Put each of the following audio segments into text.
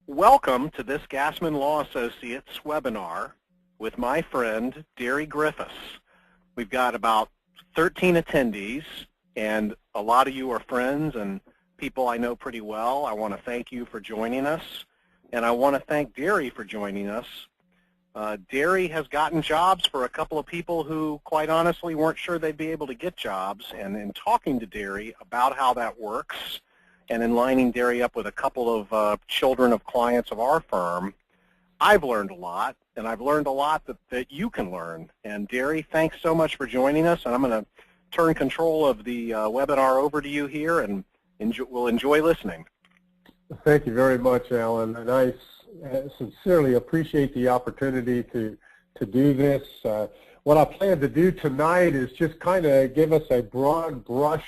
Welcome to this Gassman Law Associates webinar with my friend, Derry Griffiths. We've got about 13 attendees, and a lot of you are friends and people I know pretty well. I want to thank you for joining us, and I want to thank Derry for joining us. Derry has gotten jobs for a couple of people who, quite honestly, weren't sure they'd be able to get jobs, and in talking to Derry about how that works, and in lining Derry up with a couple of children of clients of our firm, I've learned a lot, and I've learned a lot that you can learn. And Derry, thanks so much for joining us, and I'm going to turn control of the webinar over to you here, and we'll enjoy listening. Thank you very much, Alan, and I sincerely appreciate the opportunity to do this. What I plan to do tonight is just kind of give us a broad brush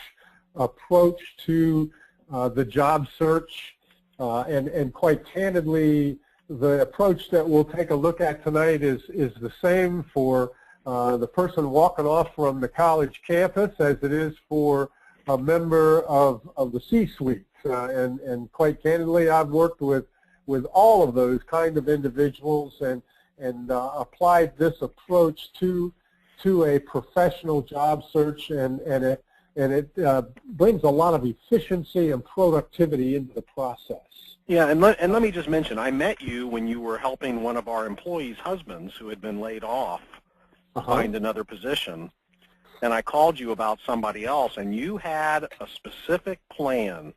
approach to the job search, and quite candidly, the approach that we'll take a look at tonight is the same for the person walking off from the college campus as it is for a member of the C-suite. And quite candidly, I've worked with all of those kind of individuals and applied this approach to a professional job search, and it brings a lot of efficiency and productivity into the process. Yeah, and let me just mention, I met you when you were helping one of our employees' husbands who had been laid off find another position, and I called you about somebody else, and you had a specific plan,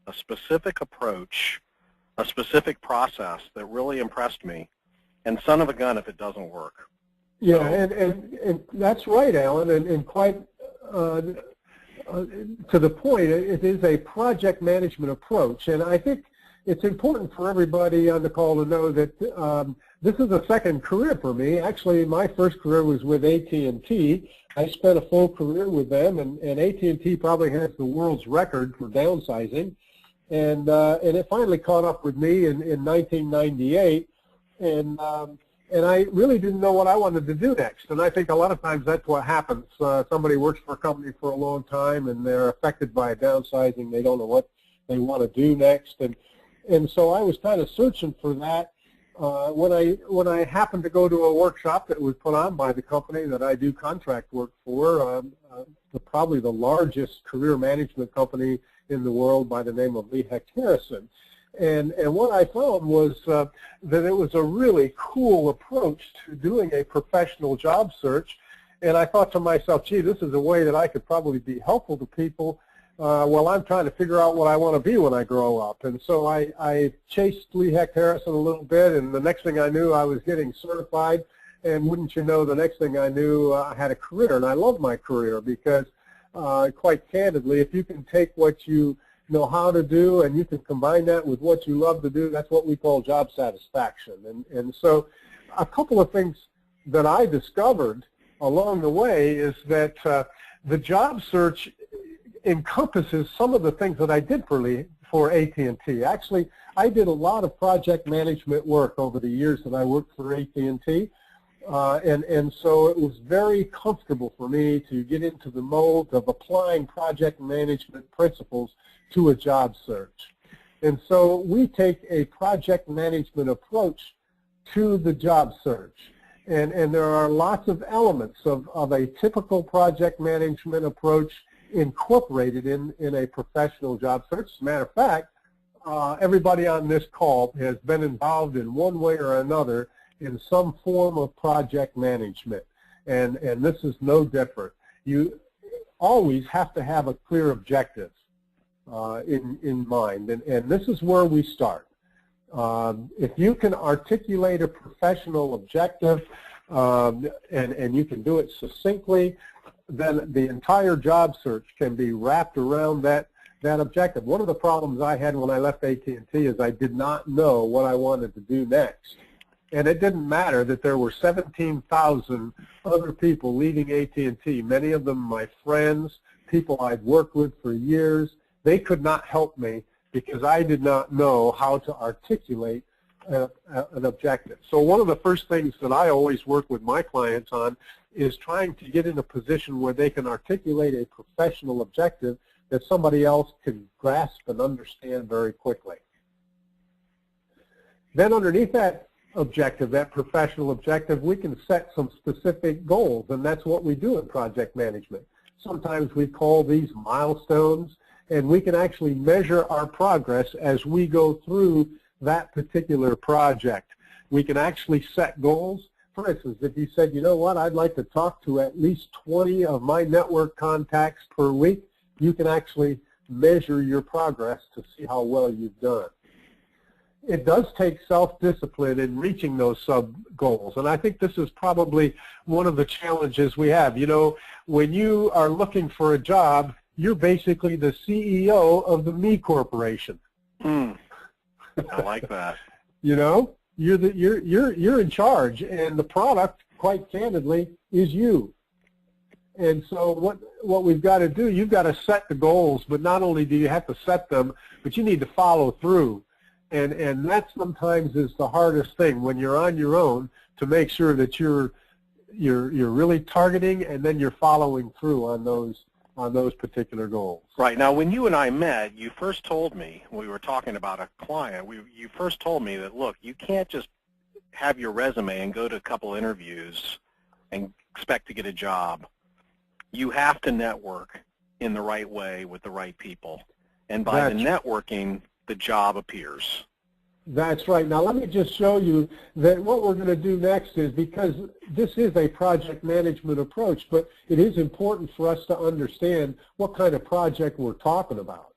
a specific approach, a specific process that really impressed me, and son of a gun if it doesn't work. Yeah, and that's right, Alan, and quite to the point, it is a project management approach, and I think it's important for everybody on the call to know that this is a second career for me. Actually, my first career was with AT&T. I spent a full career with them, and AT&T probably has the world's record for downsizing, and it finally caught up with me in 1998, and I really didn't know what I wanted to do next. And I think a lot of times that's what happens. Somebody works for a company for a long time and they're affected by a downsizing. They don't know what they want to do next. And so I was kind of searching for that when I happened to go to a workshop that was put on by the company that I do contract work for, probably the largest career management company in the world by the name of Lee Hecht Harrison. And what I found was that it was a really cool approach to doing a professional job search. And I thought to myself, gee, this is a way that I could probably be helpful to people while I'm trying to figure out what I want to be when I grow up. And so I chased Lee Hecht Harrison a little bit, and the next thing I knew, I was getting certified. And wouldn't you know, the next thing I knew, I had a career. And I love my career because, quite candidly, if you can take what you know how to do and you can combine that with what you love to do, that's what we call job satisfaction. And so a couple of things that I discovered along the way is that the job search encompasses some of the things that I did for AT&T. Actually, I did a lot of project management work over the years that I worked for AT&T. And so it was very comfortable for me to get into the mold of applying project management principles to a job search. And so we take a project management approach to the job search. And there are lots of elements of a typical project management approach incorporated in a professional job search. As a matter of fact, everybody on this call has been involved in one way or another in some form of project management. And this is no different. You always have to have a clear objective in mind, and this is where we start. If you can articulate a professional objective and you can do it succinctly, then the entire job search can be wrapped around that objective. One of the problems I had when I left AT&T is I did not know what I wanted to do next. And it didn't matter that there were 17,000 other people leaving AT&T, many of them my friends, people I'd worked with for years. They could not help me because I did not know how to articulate an objective. So one of the first things that I always work with my clients on is trying to get in a position where they can articulate a professional objective that somebody else can grasp and understand very quickly. Then underneath that objective, that professional objective, we can set some specific goals, and that's what we do in project management. Sometimes we call these milestones, and we can actually measure our progress as we go through that particular project. We can actually set goals. For instance, if you said, you know what, I'd like to talk to at least 20 of my network contacts per week, you can actually measure your progress to see how well you've done. It does take self-discipline in reaching those sub-goals, and I think this is probably one of the challenges we have. You know, when you are looking for a job, you're basically the CEO of the Me Corporation. I like that. You know, you're in charge, and the product, quite candidly, is you. And so what we've got to do, you've got to set the goals, but not only do you have to set them, but you need to follow through. And that sometimes is the hardest thing when you're on your own, to make sure that you're really targeting and then you're following through on those particular goals. Right. Now, when you and I met, you first told me, we were talking about a client, you first told me that, look, you can't just have your resume and go to a couple interviews and expect to get a job. You have to network in the right way with the right people. And by the networking, the job appears. That's right. Now let me just show you that what we're going to do next is, because this is a project management approach, but it is important for us to understand what kind of project we're talking about.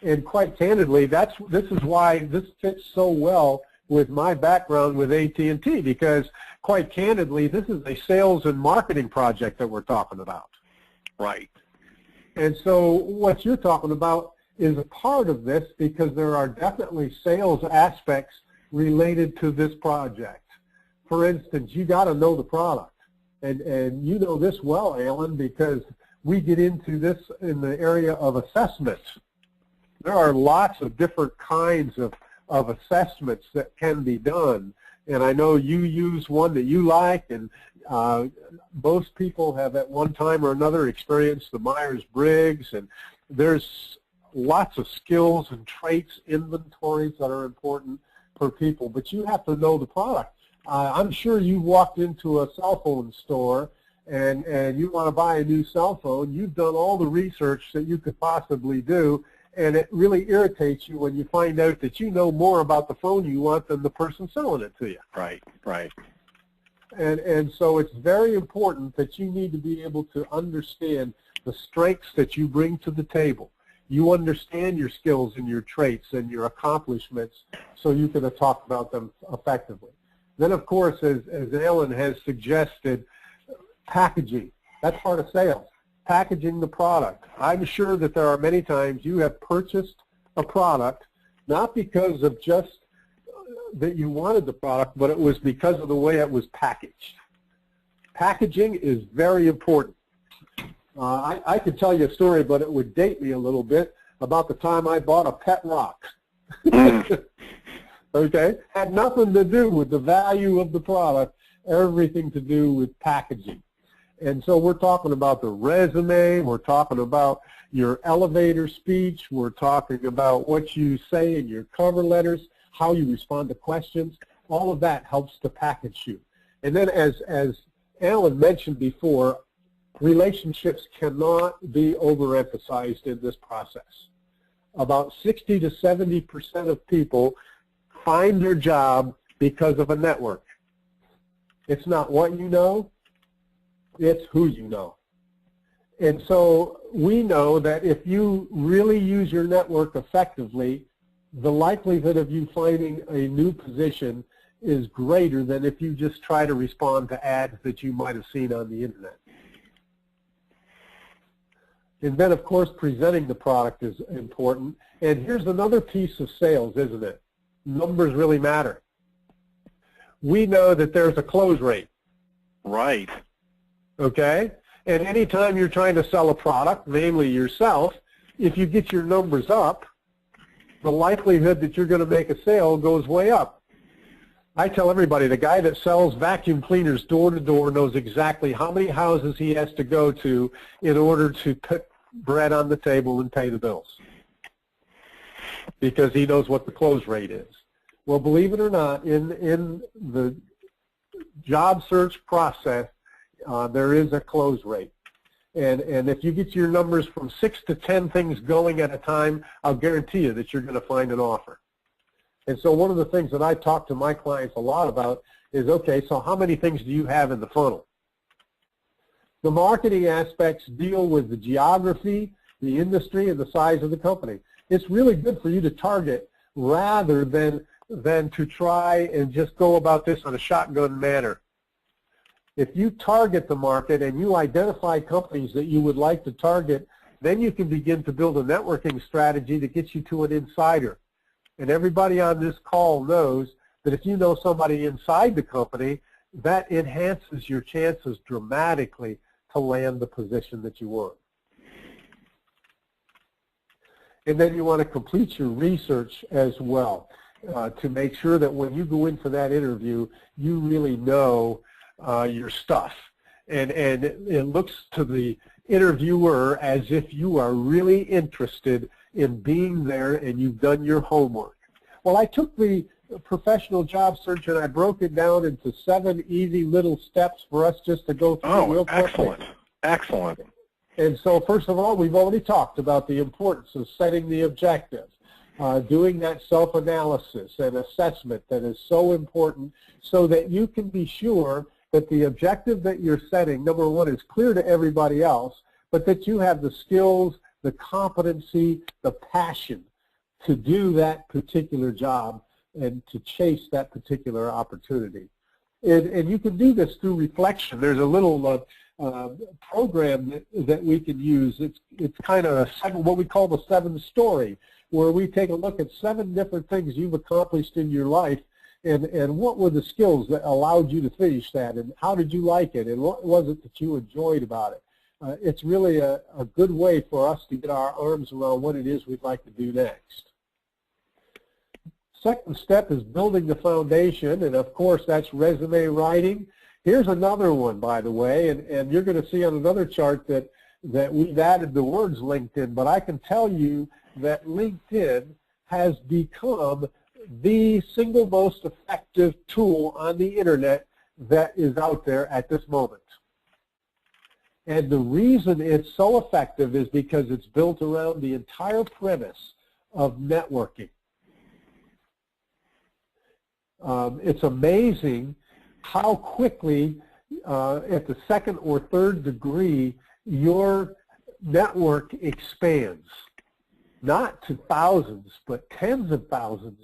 And quite candidly, this is why this fits so well with my background with AT&T, because quite candidly, this is a sales and marketing project that we're talking about. Right. And so what you're talking about is a part of this, because there are definitely sales aspects related to this project. For instance, you got to know the product. And you know this well, Alan, because we get into this in the area of assessments. There are lots of different kinds of assessments that can be done. And I know you use one that you like, and most people have at one time or another experienced the Myers-Briggs, and there's lots of skills and traits, inventories that are important for people, but you have to know the product. I'm sure you walked into a cell phone store and you want to buy a new cell phone. You've done all the research that you could possibly do, and it really irritates you when you find out that you know more about the phone you want than the person selling it to you. Right, right. And so it's very important that you need to be able to understand the strengths that you bring to the table. You understand your skills and your traits and your accomplishments so you can talk about them effectively. Then, of course, as Alan has suggested, packaging. That's part of sales, packaging the product. I'm sure that there are many times you have purchased a product, not because of just that you wanted the product, but it was because of the way it was packaged. Packaging is very important. I could tell you a story, but it would date me a little bit, about the time I bought a pet rock. Okay? Had nothing to do with the value of the product, everything to do with packaging. And so we're talking about the resume, we're talking about your elevator speech, we're talking about what you say in your cover letters, how you respond to questions. All of that helps to package you. And then as Alan mentioned before, relationships cannot be overemphasized in this process. About 60 to 70% of people find their job because of a network. It's not what you know, it's who you know. And so we know that if you really use your network effectively, the likelihood of you finding a new position is greater than if you just try to respond to ads that you might have seen on the internet. And then, of course, presenting the product is important. And here's another piece of sales, isn't it? Numbers really matter. We know that there's a close rate. Right. Okay? And anytime you're trying to sell a product, namely yourself, if you get your numbers up, the likelihood that you're going to make a sale goes way up. I tell everybody, the guy that sells vacuum cleaners door to door knows exactly how many houses he has to go to in order to put bread on the table and pay the bills, because he knows what the close rate is. Well, believe it or not, in the job search process, there is a close rate. And if you get your numbers from 6 to 10 things going at a time, I'll guarantee you that you're going to find an offer. And so one of the things that I talk to my clients a lot about is, okay, so how many things do you have in the funnel? The marketing aspects deal with the geography, the industry, and the size of the company. It's really good for you to target rather than to try and just go about this on a shotgun manner. If you target the market and you identify companies that you would like to target, then you can begin to build a networking strategy that gets you to an insider. And everybody on this call knows that if you know somebody inside the company, that enhances your chances dramatically to land the position that you want. And then you want to complete your research as well to make sure that when you go in for that interview, you really know your stuff. And it looks to the interviewer as if you are really interested in being there and you've done your homework. Well, I took the professional job search and I broke it down into 7 easy little steps for us just to go through real quickly. Excellent. Excellent. And so first of all, we've already talked about the importance of setting the objective, doing that self-analysis and assessment that is so important so that you can be sure that the objective that you're setting, number one, is clear to everybody else, but that you have the skills, the competency, the passion to do that particular job and to chase that particular opportunity. And you can do this through reflection. There's a little program that we can use. It's kind of what we call the 7 story, where we take a look at 7 different things you've accomplished in your life and what were the skills that allowed you to finish that, and how did you like it, and what was it that you enjoyed about it. It's really a good way for us to get our arms around what it is we'd like to do next. Second step is building the foundation, and of course that's resume writing. Here's another one, by the way, and you're going to see on another chart that we've added the words LinkedIn, but I can tell you that LinkedIn has become the single most effective tool on the internet that is out there at this moment. And the reason it's so effective is because it's built around the entire premise of networking. It's amazing how quickly at the second or third degree your network expands, not to thousands, but tens of thousands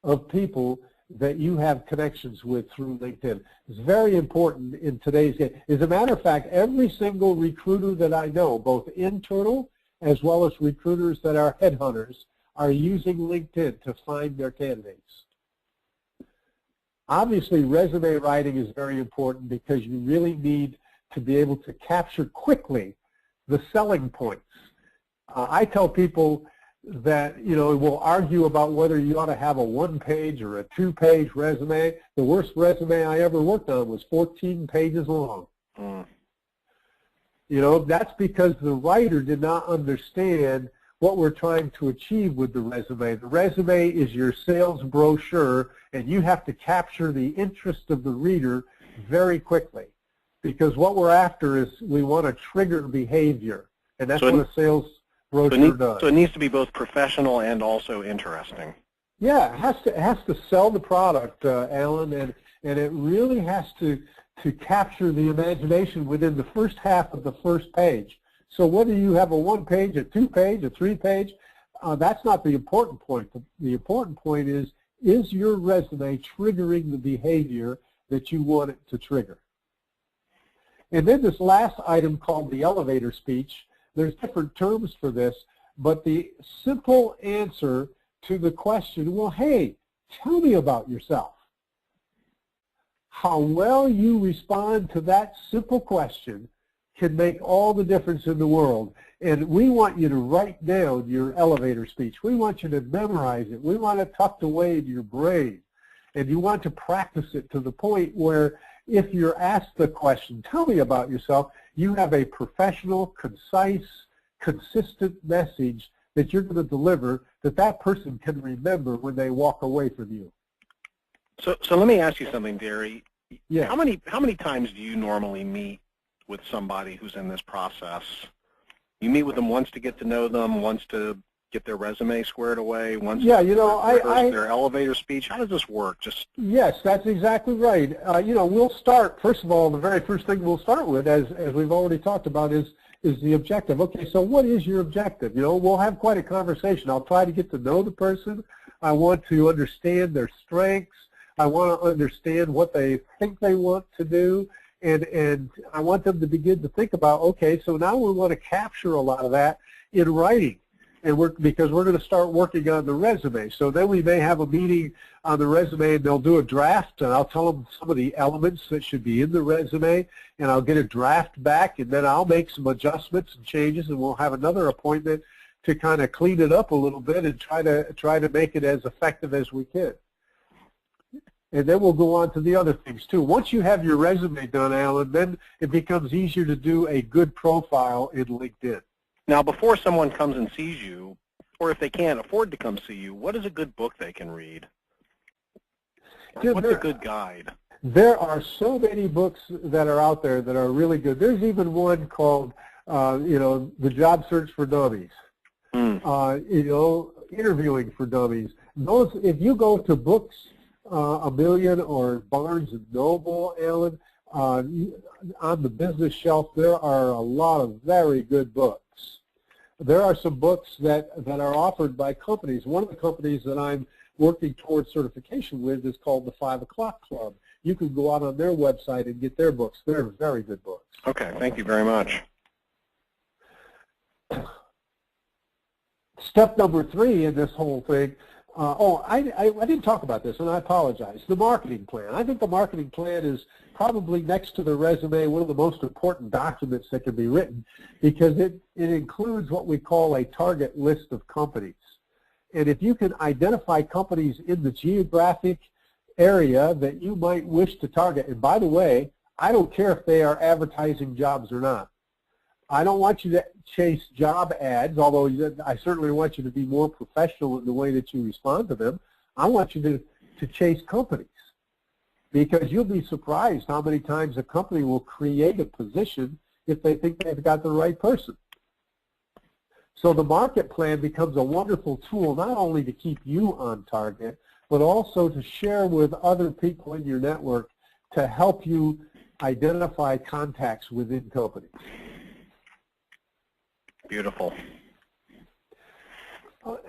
of people that you have connections with through LinkedIn. It's very important in today's day. As a matter of fact, every single recruiter that I know, both internal as well as recruiters that are headhunters, are using LinkedIn to find their candidates. Obviously, resume writing is very important because you really need to be able to capture quickly the selling points. I tell people that, we'll argue about whether you ought to have a 1-page or a 2-page resume. The worst resume I ever worked on was 14 pages long. That's because the writer did not understand what we're trying to achieve with the resume. The resume is your sales brochure, and you have to capture the interest of the reader very quickly, because what we're after is we want to trigger behavior, and that's what a sales brochure does. So it needs to be both professional and also interesting. Yeah, it has to sell the product, Alan, and it really has to capture the imagination within the first half of the first page. So whether you have a 1-page, a 2-page, a 3-page, that's not the important point. The important point is your resume triggering the behavior that you want it to trigger? And then this last item called the elevator speech, there's different terms for this, but the simple answer to the question, well, hey, tell me about yourself. How well you respond to that simple question can make all the difference in the world. And we want you to write down your elevator speech. We want you to memorize it. We want it tucked away in your brain. And you want to practice it to the point where if you're asked the question, tell me about yourself, you have a professional, concise, consistent message that you're going to deliver that person can remember when they walk away from you. So let me ask you something, Derry. Yeah. How many times do you normally meet with somebody who's in this process? You meet with them once to get to know them, once to get their resume squared away, once Yeah, to you know, rehearse their elevator speech. How does this work? Yes, that's exactly right. You know, we'll start, first of all, the very first thing we'll start with, as we've already talked about, is the objective. Okay, so what is your objective? You know, we'll have quite a conversation. I'll try to get to know the person. I want to understand their strengths. I want to understand what they think they want to do. And I want them to begin to think about, okay, so now we want to capture a lot of that in writing. And because we're going to start working on the resume. So then we may have a meeting on the resume, and they'll do a draft, and I'll tell them some of the elements that should be in the resume, and I'll get a draft back, and then I'll make some adjustments and changes, and we'll have another appointment to kind of clean it up a little bit and try to make it as effective as we can. And then we'll go on to the other things too. Once you have your resume done, Alan, then it becomes easier to do a good profile in LinkedIn. Now, before someone comes and sees you, or if they can't afford to come see you, what is a good book they can read? What's a good guide? There are so many books that are out there that are really good. There's even one called, you know, The Job Search for Dummies. You know, Interviewing for Dummies. Those, if you go to Books A Million or Barnes and Noble, Alan, on the business shelf, there are a lot of very good books. There are some books that are offered by companies. One of the companies that I'm working towards certification with is called the 5 O'Clock Club. You can go out on their website and get their books. They're very good books. Okay, thank you very much. Step number 3 in this whole thing, I didn't talk about this, and I apologize. The marketing plan. I think the marketing plan is probably next to the resume one of the most important documents that can be written, because it includes what we call a target list of companies. And if you can identify companies in the geographic area that you might wish to target, and by the way, I don't care if they are advertising jobs or not. I don't want you to chase job ads, although I certainly want you to be more professional in the way that you respond to them. I want you to chase companies, because you'll be surprised how many times a company will create a position if they think they've got the right person. So the market plan becomes a wonderful tool not only to keep you on target, but also to share with other people in your network to help you identify contacts within companies. Beautiful.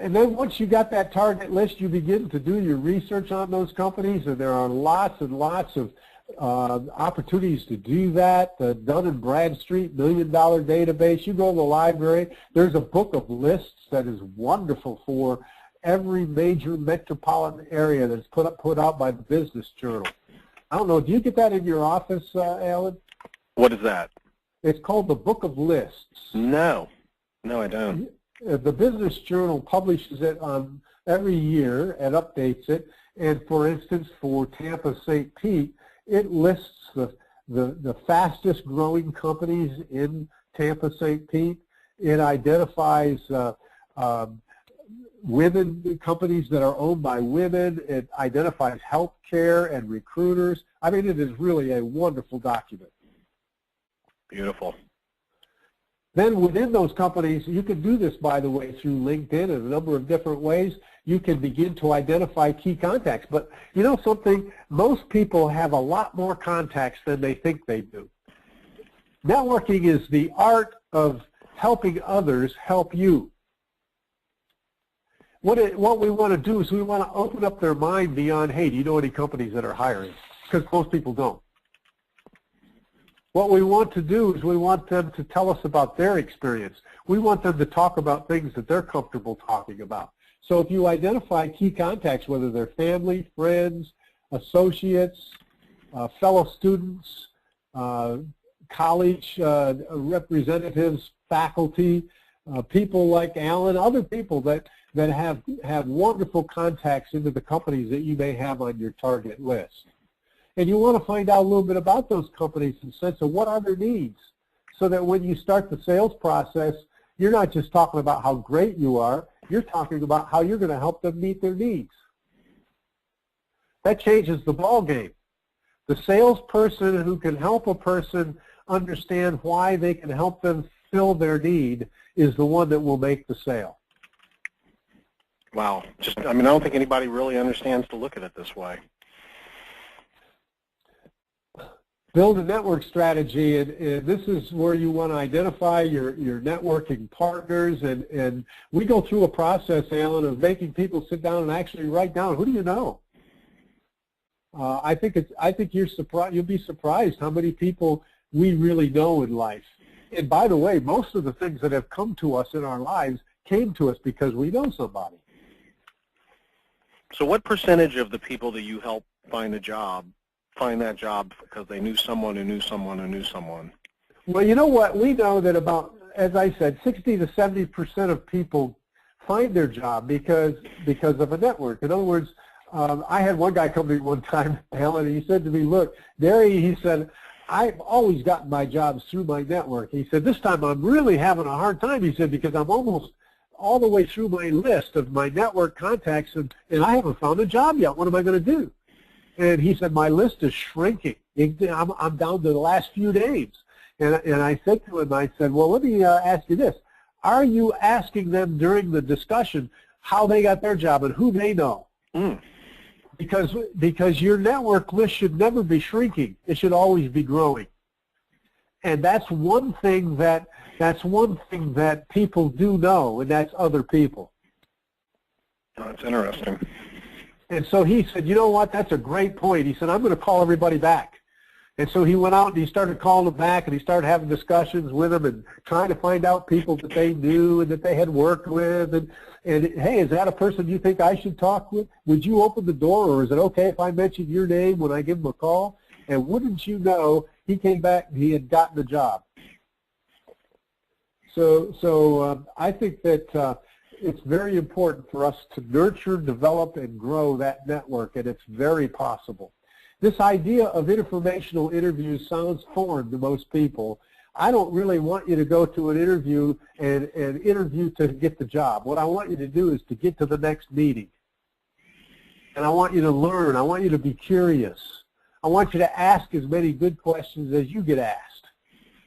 And then once you got that target list, you begin to do your research on those companies, and there are lots and lots of opportunities to do that. The Dun & Bradstreet $1 Million Database. You go to the library. There's a book of lists that is wonderful for every major metropolitan area that's put out by the Business Journal. I don't know. Do you get that in your office, Alan? What is that? It's called the Book of Lists. No. No, I don't. The Business Journal publishes it every year and updates it. And for instance, for Tampa St. Pete, it lists the fastest growing companies in Tampa St. Pete. It identifies women companies that are owned by women. It identifies healthcare and recruiters. I mean, it is really a wonderful document. Beautiful. Then within those companies, you can do this, by the way, through LinkedIn in a number of different ways. You can begin to identify key contacts. But you know something? Most people have a lot more contacts than they think they do. Networking is the art of helping others help you. What we want to do is we want to open up their mind beyond, hey, do you know any companies that are hiring? Because most people don't. What we want to do is we want them to tell us about their experience. We want them to talk about things that they're comfortable talking about. So if you identify key contacts, whether they're family, friends, associates, fellow students, college representatives, faculty, people like Alan, other people that have wonderful contacts into the companies that you may have on your target list. And you want to find out a little bit about those companies in the sense of what are their needs, so that when you start the sales process, you're not just talking about how great you are, you're talking about how you're going to help them meet their needs. that changes the ball game. The salesperson who can help a person understand why they can help them fill their need is the one that will make the sale. Wow. I don't think anybody really understands to look at it this way. Build a network strategy, and this is where you want to identify your networking partners, and we go through a process, Alan, of making people sit down and actually write down, who do you know? I think you'll be surprised how many people we really know in life. And by the way, most of the things that have come to us in our lives came to us because we know somebody. So what percentage of the people that you help find that job because they knew someone who knew someone who knew someone? Well, you know what? We know that about, as I said, 60 to 70% of people find their job because of a network. In other words, I had one guy come to me one time, Alan, and he said to me, look, Derry, he said, I've always gotten my jobs through my network. He said, this time I'm really having a hard time, he said, because I'm almost all the way through my list of my network contacts, and I haven't found a job yet. What am I going to do? And he said, my list is shrinking. I'm down to the last few names. And I said to him, I said, well, let me ask you this. Are you asking them during the discussion how they got their job and who they know? Mm. Because your network list should never be shrinking. It should always be growing. And that's one thing that people do know, and that's other people. Oh, that's interesting. And so he said, you know what, that's a great point. He said, I'm going to call everybody back. And so he went out and he started calling them back, and he started having discussions with them and trying to find out people that they knew and that they had worked with. And hey, is that a person you think I should talk with? Would you open the door, or is it okay if I mention your name when I give him a call? And wouldn't you know, he came back and he had gotten the job. So I think that it's very important for us to nurture, develop, and grow that network, and it's very possible. This idea of informational interviews sounds foreign to most people. I don't really want you to go to an interview and interview to get the job. What I want you to do is to get to the next meeting. And I want you to learn. I want you to be curious. I want you to ask as many good questions as you get asked,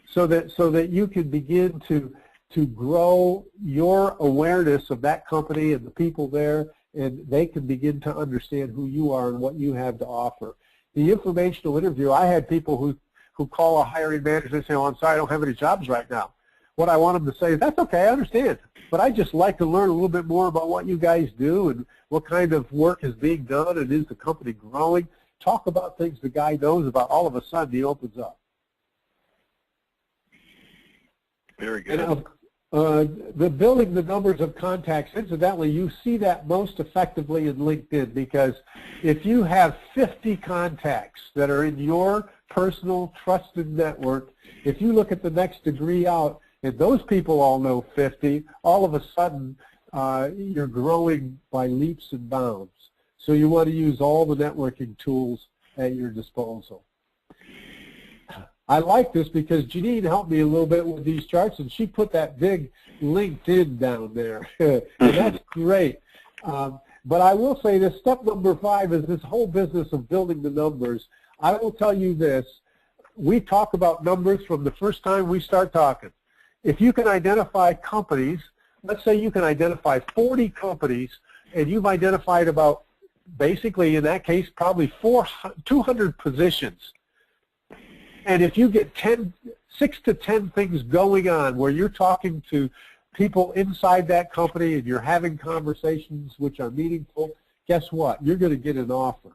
so that you can begin to grow your awareness of that company and the people there, and they can begin to understand who you are and what you have to offer. The informational interview, I had people who call a hiring manager and say, oh, I'm sorry, I don't have any jobs right now. What I want them to say is, that's okay, I understand, but I'd just like to learn a little bit more about what you guys do and what kind of work is being done, and is the company growing. Talk about things the guy knows about. All of a sudden, he opens up. Very good. And building the numbers of contacts, incidentally, you see that most effectively in LinkedIn, because if you have 50 contacts that are in your personal trusted network, if you look at the next degree out and those people all know 50, all of a sudden you're growing by leaps and bounds. So you want to use all the networking tools at your disposal. I like this because Janine helped me a little bit with these charts, and she put that big LinkedIn down there. And that's great. But I will say this, step number 5 is this whole business of building the numbers. I will tell you this, we talk about numbers from the first time we start talking. If you can identify companies, let's say you can identify 40 companies, and you've identified about, basically in that case, probably 200 positions. And if you get 6 to 10 things going on where you're talking to people inside that company and you're having conversations which are meaningful, guess what? You're going to get an offer.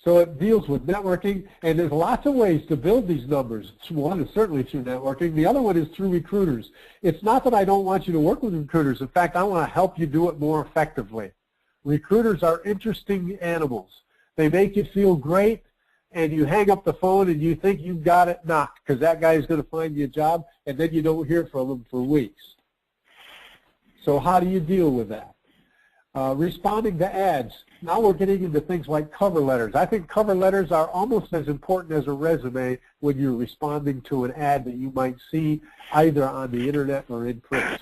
So it deals with networking, and there's lots of ways to build these numbers. One is certainly through networking. The other one is through recruiters. It's not that I don't want you to work with recruiters. In fact, I want to help you do it more effectively. Recruiters are interesting animals. They make you feel great, and you hang up the phone and you think you've got it knocked because that guy is going to find you a job, and then you don't hear from him for weeks. So how do you deal with that? Responding to ads. Now we're getting into things like cover letters. I think cover letters are almost as important as a resume when you're responding to an ad that you might see either on the internet or in print.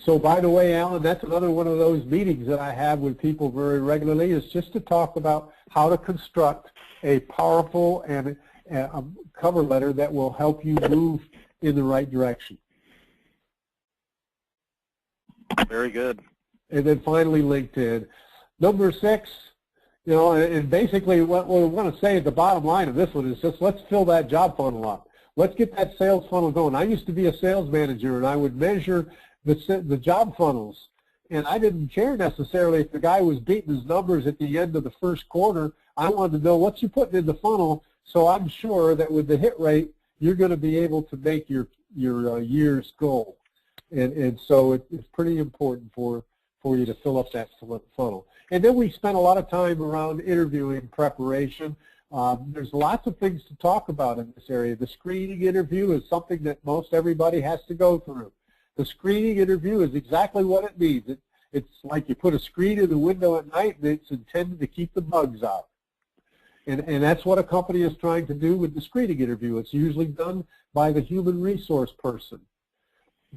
So by the way, Alan, that's another one of those meetings that I have with people very regularly, is just to talk about how to construct a powerful and a cover letter that will help you move in the right direction. Very good. And then finally, LinkedIn. Number 6, you know, and basically what we want to say at the bottom line of this one is just let's fill that job funnel up. Let's get that sales funnel going. I used to be a sales manager, and I would measure the job funnels, and I didn't care necessarily if the guy was beating his numbers at the end of the first quarter. I wanted to know what you putting in the funnel, so I'm sure that with the hit rate, you're going to be able to make your year's goal. And so it's pretty important for you to fill up that funnel. And then we spent a lot of time around interviewing preparation. There's lots of things to talk about in this area. The screening interview is something that most everybody has to go through. The screening interview is exactly what it means. It's like you put a screen in the window at night, and it's intended to keep the bugs out. And that's what a company is trying to do with the screening interview. It's usually done by the human resource person.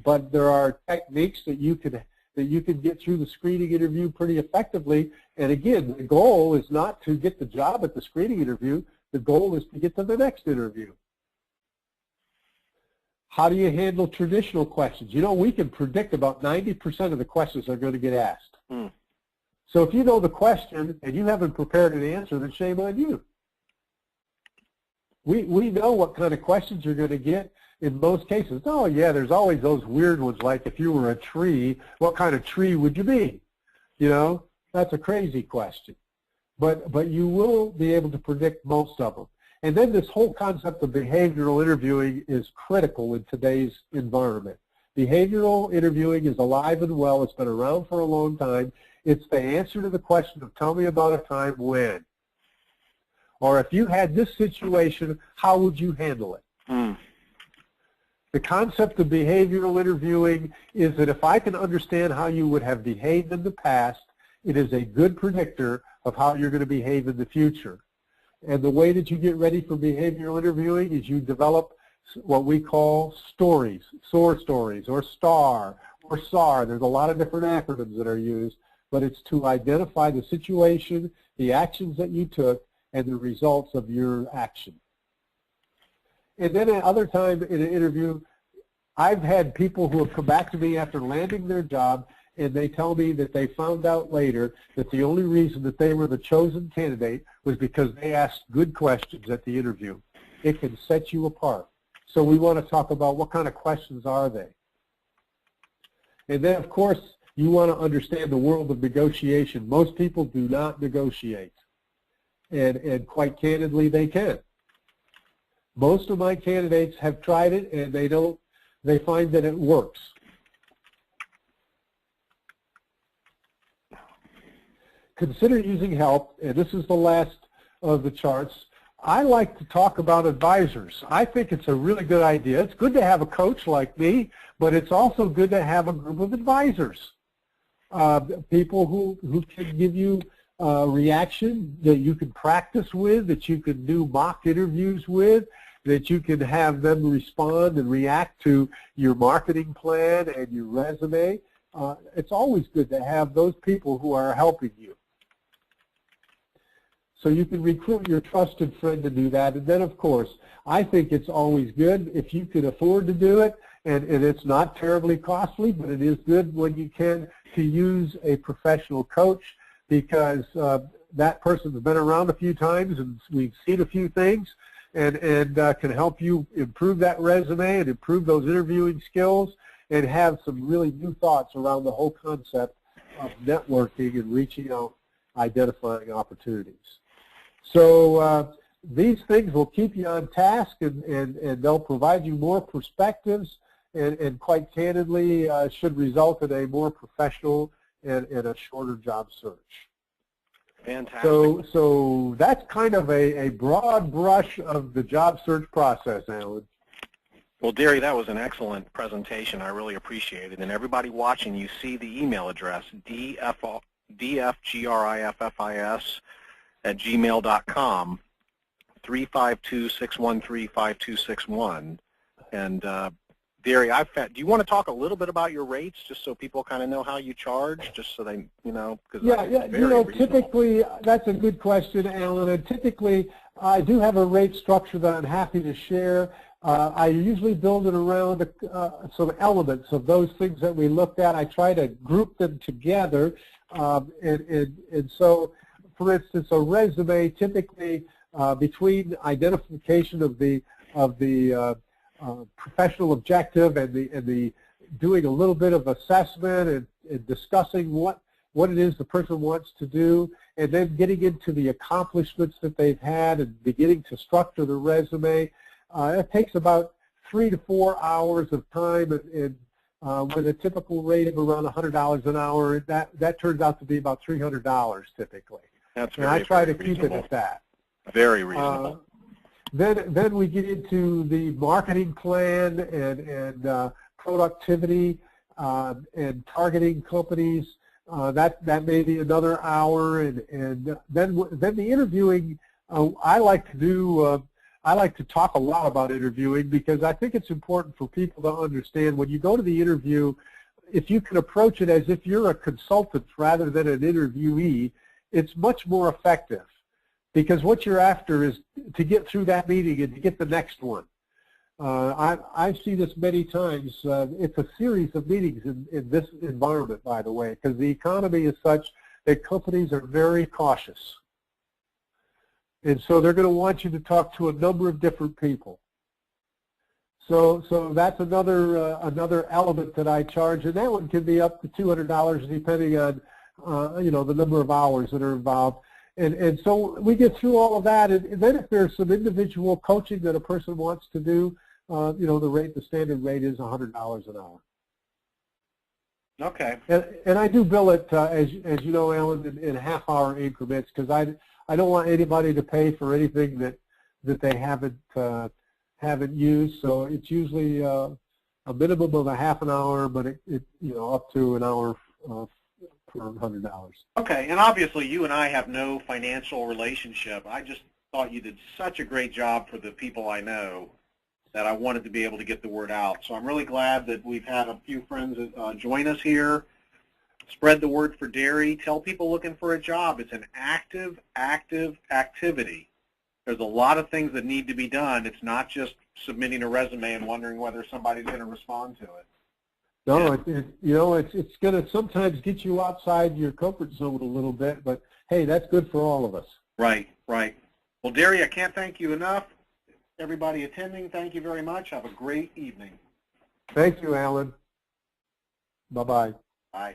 But there are techniques that you can get through the screening interview pretty effectively. And again, the goal is not to get the job at the screening interview. The goal is to get to the next interview. How do you handle traditional questions? You know, we can predict about 90% of the questions that are going to get asked. So if you know the question and you haven't prepared an answer, then shame on you. We know what kind of questions you're going to get in most cases. Oh, yeah, there's always those weird ones, like if you were a tree, what kind of tree would you be? You know, that's a crazy question. But you will be able to predict most of them. And then this whole concept of behavioral interviewing is critical in today's environment. Behavioral interviewing is alive and well. It's been around for a long time. It's the answer to the question of tell me about a time when. Or if you had this situation, how would you handle it? The concept of behavioral interviewing is that if I can understand how you would have behaved in the past, it is a good predictor of how you're going to behave in the future. And the way that you get ready for behavioral interviewing is you develop what we call stories, SOAR stories, or STAR, or SAR. There's a lot of different acronyms that are used, but it's to identify the situation, the actions that you took, and the results of your action. And then at other time in an interview, I've had people who have come back to me after landing their job, and they tell me that they found out later that the only reason that they were the chosen candidate was because they asked good questions at the interview. It can set you apart. So we want to talk about what kind of questions are they. And then, of course, you want to understand the world of negotiation. Most people do not negotiate. And quite candidly, they can. Most of my candidates have tried it, and they find that it works. Consider using help, and this is the last of the charts. I like to talk about advisors. I think it's a really good idea. It's good to have a coach like me, but it's also good to have a group of advisors, people who can give you reaction that you can practice with, that you can do mock interviews with, that you can have them respond and react to your marketing plan and your resume. It's always good to have those people who are helping you. So you can recruit your trusted friend to do that. And then, of course, I think it's always good if you can afford to do it, and it's not terribly costly, but it is good when you can to use a professional coach, because that person's been around a few times and we've seen a few things, and can help you improve that resume and improve those interviewing skills and have some really new thoughts around the whole concept of networking and reaching out, identifying opportunities. So these things will keep you on task, and they'll provide you more perspectives, and quite candidly should result in a more professional and a shorter job search. Fantastic. So that's kind of a broad brush of the job search process, Alan. Well, Deary, that was an excellent presentation. I really appreciate it. And everybody watching, you see the email address, Derry, do you want to talk a little bit about your rates, just so people kind of know how you charge, just so they, because Yeah, reasonable. typically, that's a good question, Alan, and typically I do have a rate structure that I'm happy to share. I usually build it around some elements of those things that we looked at. I try to group them together, and so, for instance, a resume typically between identification of the professional objective and the doing a little bit of assessment and discussing what it is the person wants to do, and then getting into the accomplishments that they've had and beginning to structure the resume. It takes about 3 to 4 hours of time, and with a typical rate of around $100 an hour, that turns out to be about $300 typically. That's and I try to keep it at that. Very reasonable. Then we get into the marketing plan and productivity and targeting companies. That may be another hour, and then the interviewing. I like to talk a lot about interviewing, because I think it's important for people to understand when you go to the interview, if you can approach it as if you're a consultant rather than an interviewee, it's much more effective. Because what you're after is to get through that meeting and to get the next one. I've seen this many times. It's a series of meetings in this environment, by the way, because the economy is such that companies are very cautious. And so they're going to want you to talk to a number of different people. So that's another element that I charge, and that one can be up to $200 depending on the number of hours that are involved. And so we get through all of that, and then if there's some individual coaching that a person wants to do, the standard rate is $100 an hour. Okay. And I do bill it, as you know, Alan, in half-hour increments, because I don't want anybody to pay for anything that they haven't used. So it's usually a minimum of a half an hour, but it up to an hour for $100. Okay, and obviously you and I have no financial relationship. I just thought you did such a great job for the people I know that I wanted to be able to get the word out. So I'm really glad that we've had a few friends join us here. Spread the word for Derry. Tell people looking for a job. It's an active activity. There's a lot of things that need to be done. It's not just submitting a resume and wondering whether somebody's going to respond to it. No, it's going to sometimes get you outside your comfort zone a little bit, but hey, that's good for all of us. Right. Well, Derry, I can't thank you enough. Everybody attending, thank you very much. Have a great evening. Thank you, Alan. Bye-bye. Bye.